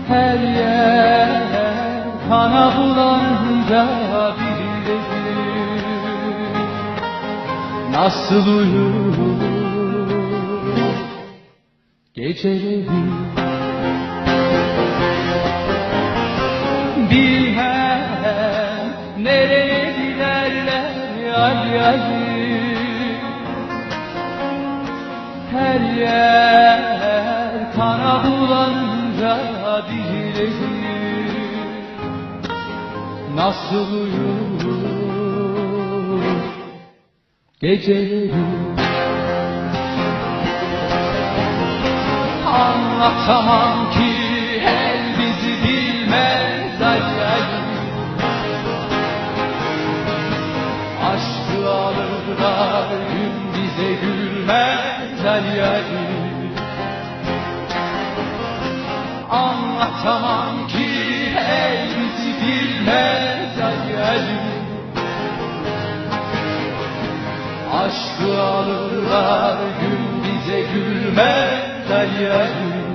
Her yer kana bulanınca birileri nasıl uyur geceleri. Bilmem nereye giderler yar yarim. Her yer kana bulanınca birileri nasıl uyur geceleri. Anlatamam ki el bizi bilmez acayip. Aşkı alırlar gün bize gülmez acayip. Anlatamam ki el bizi bilmez acayip. Aşkı alırlar gün bize gülmez acayip.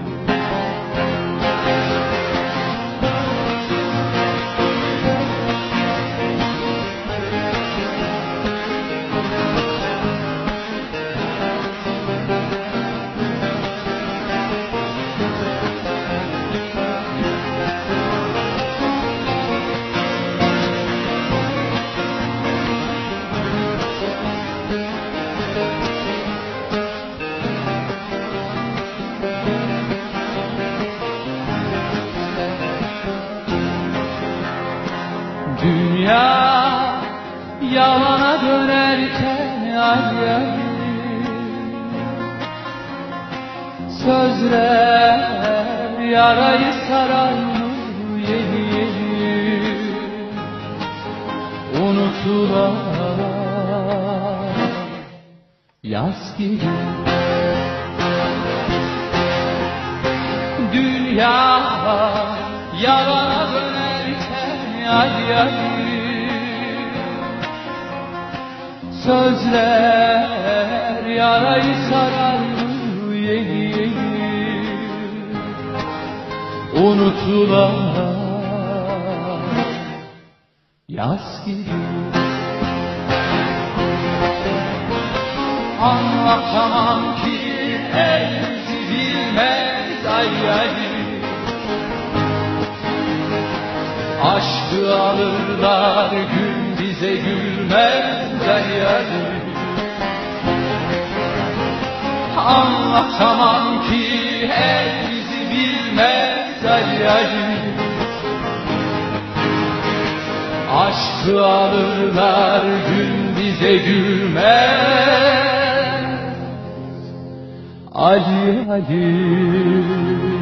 Dünya yalana dönerken ay sözler yarayı sarar mı yeni yeni unutulan yaz gibi. Dünya yalana dönerken ay sözler yarayı sarar mı yeni yeni unutulan yaz gibi. Anlatamam ki el bizi bilmez ay. Aşkı alırlar gün bize gülmez ay. Anlatamam ki el bizi bilmez ay. Aşkı alırlar gün bize gülmez Ali Ali.